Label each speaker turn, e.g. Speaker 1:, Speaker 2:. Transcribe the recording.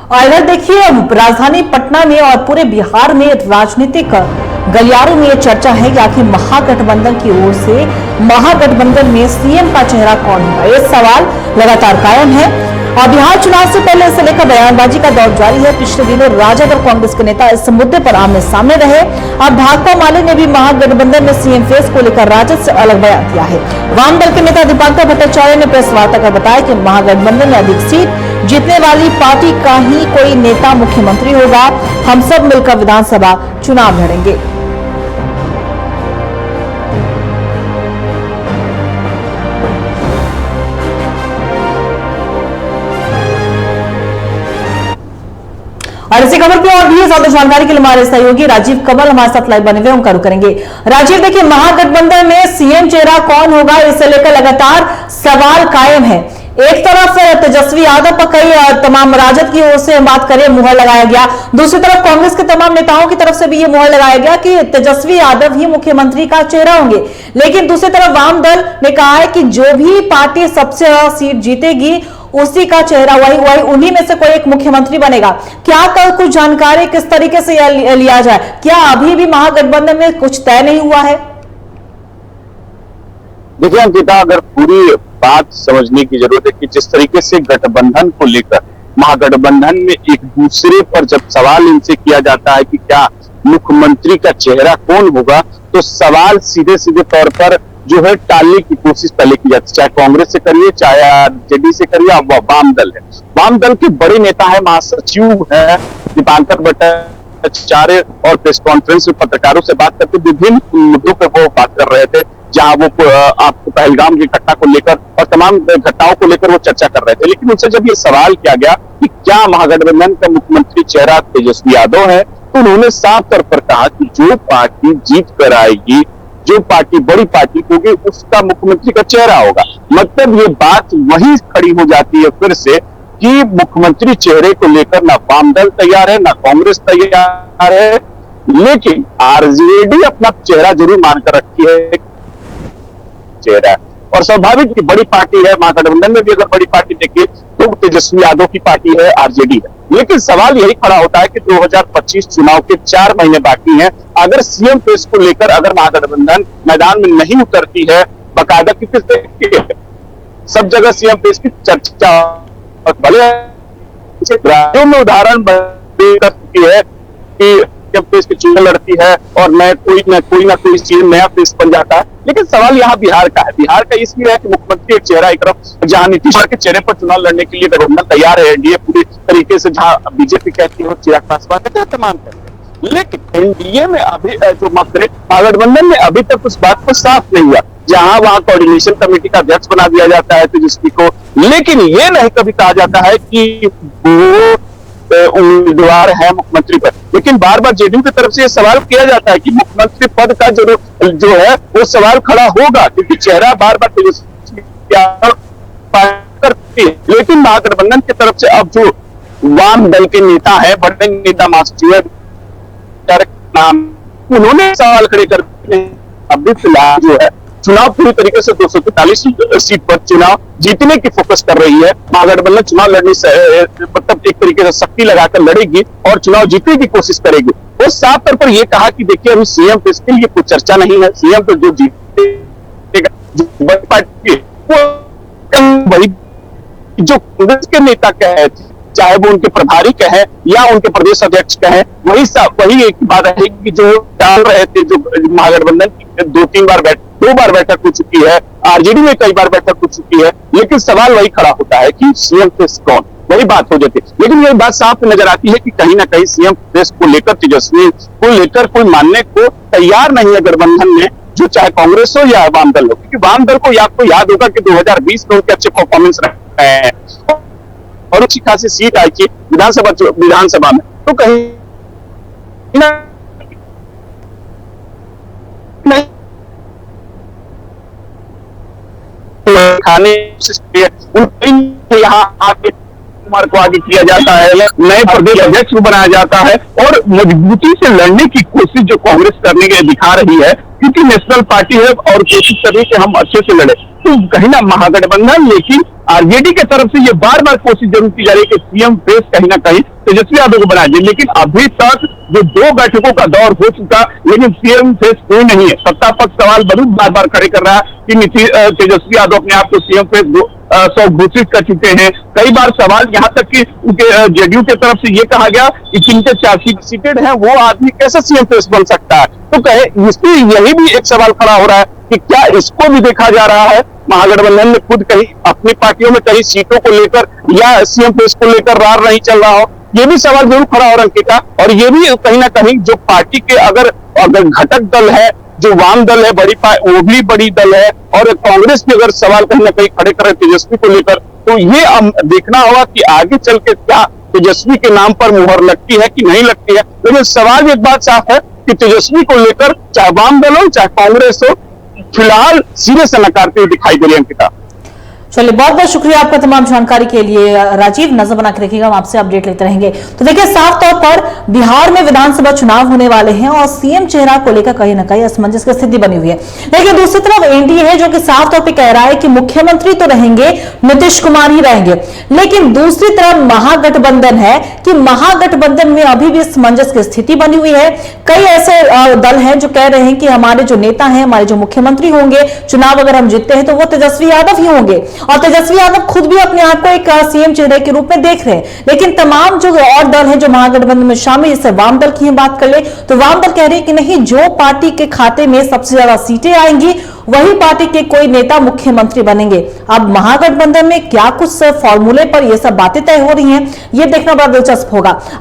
Speaker 1: और इधर देखिए राजधानी पटना में और पूरे बिहार में राजनीतिक गलियारों में यह चर्चा है कि आखिर महागठबंधन की ओर से महागठबंधन में सीएम का चेहरा कौन होगा। यह सवाल लगातार कायम है और बिहार चुनाव से पहले इसे लेकर बयानबाजी का दौर जारी है। पिछले दिनों राजद और कांग्रेस के नेता इस मुद्दे पर आमने सामने रहे। अब भाकपा माले ने भी महागठबंधन में सीएम फेस को लेकर राजद से अलग बयान दिया है। वाम दल के नेता दीपांकर भट्टाचार्य ने प्रेस वार्ता कर बताया कि महागठबंधन में अधिक सीट जीतने वाली पार्टी का ही कोई नेता मुख्यमंत्री होगा। हम सब मिलकर विधानसभा चुनाव लड़ेंगे। और इसी खबर पे और भी ज्यादा जानकारी के लिए हमारे सहयोगी राजीव कमल हमारे साथ लाइव बने हुए उनका रुख करेंगे। राजीव, देखिए महागठबंधन में सीएम चेहरा कौन होगा, इसे लेकर लगातार सवाल कायम है। एक तरफ तेजस्वी यादव पर कई तमाम राजद की ओर से बात करें मुहर लगाया गया, दूसरी तरफ कांग्रेस के तमाम नेताओं की तरफ से भी ये मुहर लगाया गया कि तेजस्वी यादव ही मुख्यमंत्री का चेहरा होंगे। लेकिन दूसरी तरफ वाम दल ने कहा है कि जो भी पार्टी सबसे ज्यादा सीट जीतेगी उसी का चेहरा वही उन्हीं में से कोई एक मुख्यमंत्री बनेगा। क्या कल कुछ जानकारी किस तरीके से लिया जाए? क्या अभी भी महागठबंधन में कुछ तय नहीं हुआ है?
Speaker 2: देखिए अंकिता, अगर पूरी बात समझने की जरूरत है कि जिस तरीके से गठबंधन को लेकर महागठबंधन में एक दूसरे पर जब सवाल इनसे किया जाता है कि क्या मुख्यमंत्री का चेहरा कौन होगा, तो सवाल सीधे सीधे तौर पर जो है टालने की कोशिश पहले की जाती है, चाहे कांग्रेस से करिए, चाहे आरजेडी से करिए, अब वाम दल है। वाम दल के बड़े नेता है, महासचिव है दीपांकर भट्टाचार्य, और प्रेस कॉन्फ्रेंस में पत्रकारों से बात करते विभिन्न मुद्दों पर वो बात कर रहे थे, जहां वो आपको पहलगाम की घटना को लेकर और तमाम घटनाओं को लेकर वो चर्चा कर रहे थे। लेकिन उनसे जब ये सवाल किया गया कि क्या महागठबंधन का मुख्यमंत्री चेहरा तेजस्वी यादव है, तो उन्होंने साफ तौर पर कहा कि जो पार्टी जीत कर आएगी, जो पार्टी बड़ी पार्टी होगी, उसका मुख्यमंत्री का चेहरा होगा। मतलब ये बात वही खड़ी हो जाती है फिर से कि मुख्यमंत्री चेहरे को लेकर ना वाम दल तैयार है, ना कांग्रेस तैयार है, लेकिन आरजेडी अपना चेहरा जरूर मानकर रखी है चेहरा। और स्वाभाविक की बड़ी पार्टी है, महागठबंधन में भी अगर बड़ी पार्टी देखिए तो तेजस्वी यादव की पार्टी है, आरजेडी है। लेकिन सवाल यही खड़ा होता है कि 2025 चुनाव के 4 महीने बाकी हैं। अगर सीएम फेस को लेकर अगर महागठबंधन मैदान में नहीं उतरती है, बाकायदा किसी सब जगह सीएम फेस की चर्चा भले राज्यों में उदाहरण कर चुकी है कि फेस की चुनाव लड़ती है और कोई ना कोई सीएम नया फेस बन जाता है। लेकिन सवाल यहाँ बिहार का है। बिहार का इसलिए है कि मुख्यमंत्री एक चेहरा एक तरफ, जहां नीतीश कुमार के चेहरे पर चुनाव लड़ने के लिए गठबंधन तैयार है, एनडीए पूरी तरीके से, जहां बीजेपी कहती है, चिराग पासवान कहते हैं, तमाम कहते हैं। लेकिन एनडीए में अभी जो महागठबंधन में अभी तक उस बात को साफ नहीं हुआ, जहां वहां कोऑर्डिनेशन कमेटी का अध्यक्ष बना दिया जाता है तेजस्वी को, लेकिन ये नहीं कभी कहा जाता है कि वो उम्मीदवार है मुख्यमंत्री पर। लेकिन बार बार जेडीयू की तरफ से यह सवाल किया जाता है कि मुख्यमंत्री पद का जो है वो सवाल खड़ा होगा, क्योंकि चेहरा बार बार तेजस्वी करती है। लेकिन महागठबंधन की तरफ से अब जो वाम दल के नेता है, बड़े नेता महासचिव नाम, उन्होंने सवाल खड़े करते अभी फिलहाल जो है चुनाव पूरी तरीके से 243 सीट पर चुनाव जीतने की फोकस कर रही है। महागठबंधन चुनाव लड़ने से मतलब एक तरीके से शक्ति लगाकर लड़ेगी और चुनाव जीतने की कोशिश करेगी। वो साफ तौर पर यह कहा कि देखिए अभी सीएम पे इसके लिए कोई चर्चा नहीं है, सीएम पे जो जीतेगा, जो बड़ी पार्टी वो वही जो कांग्रेस के नेता कहे, चाहे वो उनके प्रभारी कहे या उनके प्रदेश अध्यक्ष कहे, वही एक बात है कि जो डाल रहे थे, जो महागठबंधन की 2 बार बैठक हो चुकी है, आरजेडी में कई बार बैठक हो चुकी है, लेकिन सवाल वही खड़ा होता है कि सीएम फेस कौन, वही बात हो जाती है। लेकिन यही बात साफ नजर आती है कि कहीं ना कहीं सीएम फेस को लेकर, तेजस्वी को लेकर कोई मानने को तैयार नहीं है गठबंधन में, जो चाहे कांग्रेस हो या वाम दल हो। क्योंकि वाम दल को आपको याद होगा कि 2020 में उनके अच्छे परफॉर्मेंस रहे हैं और अच्छी खासी सीट आई थी विधानसभा में, तो कहीं खाने यहाँ आके कुमार को आगे किया जाता है, नए प्रदेश अध्यक्ष को बनाया जाता है और मजबूती से लड़ने की कोशिश जो कांग्रेस करने के दिखा रही है, क्योंकि नेशनल पार्टी है और कोशिश कर रही है कि हम अच्छे से लड़े। तो कहीं ना महागठबंधन लेकिन आरजेडी के तरफ से ये बार बार कोशिश जरूर की जा रही है कि सीएम फेस कहीं ना कहीं तेजस्वी यादव को बनाया जाए, लेकिन अभी तक जो 2 बैठकों का दौर हो चुका, लेकिन सीएम फेस कोई नहीं है। सत्ता पक्ष सवाल जरूर बार बार खड़े कर रहा है कि तेजस्वी यादव अपने आप को सीएम फेस घोषित कर चुके हैं। कई बार सवाल यहाँ तक कि उनके जेडीयू के तरफ से ये कहा गया कि जिनके चार्जशीट सीटेड है वो आदमी कैसे सीएम फेस बन सकता है। तो कहे इससे यही भी एक सवाल खड़ा हो रहा है कि क्या इसको भी देखा जा रहा है महागठबंधन में खुद कहीं अपनी पार्टियों में कहीं सीटों को लेकर या सीएम फेस को लेकर रार नहीं चल रहा हो। ये भी सवाल जरूर खड़ा हो रहा है अंकिता। और ये भी कहीं ना कहीं जो पार्टी के अगर घटक दल है, जो वाम दल है, वो भी बड़ी दल है, और कांग्रेस भी अगर सवाल कहीं ना कहीं खड़े करे तेजस्वी को लेकर, तो ये देखना होगा कि आगे चल के क्या तेजस्वी के नाम पर मुहर लगती है कि नहीं लगती है। लेकिन सवाल एक बात साफ है कि तेजस्वी को लेकर चाहे वाम दल हो चाहे कांग्रेस हो, फिलहाल सिरे से नकारते हुए दिखाई दे रही है अंकिता।
Speaker 1: चलिए, बहुत बहुत शुक्रिया आपका तमाम जानकारी के लिए राजीव। नजर बना के रखिएगा, हम आपसे अपडेट लेते रहेंगे। तो देखिए, साफ तौर पर बिहार में विधानसभा चुनाव होने वाले हैं और सीएम चेहरा को लेकर कहीं ना कहीं असमंजस की स्थिति बनी हुई है। लेकिन दूसरी तरफ एनडीए है जो कि साफ तौर पर कह रहा है कि मुख्यमंत्री तो रहेंगे, नीतीश कुमार ही रहेंगे। लेकिन दूसरी तरफ महागठबंधन है कि महागठबंधन में अभी भी असमंजस की स्थिति बनी हुई है। कई ऐसे दल हैं जो कह रहे हैं कि हमारे जो नेता हैं, हमारे जो मुख्यमंत्री होंगे, चुनाव अगर हम जीतते हैं तो वो तेजस्वी यादव ही होंगे। और तेजस्वी यादव खुद भी अपने आप को एक सीएम चेहरे के रूप में देख रहे हैं। लेकिन तमाम जो और दल हैं जो महागठबंधन में शामिल, जैसे वाम दल की हम बात कर ले तो वाम दल कह रहे हैं कि नहीं, जो पार्टी के खाते में सबसे ज्यादा सीटें आएंगी वही पार्टी के कोई नेता मुख्यमंत्री बनेंगे। अब महागठबंधन में क्या कुछ फॉर्मूले पर यह सब बातें तय हो रही हैं, यह देखना बड़ा दिलचस्प होगा।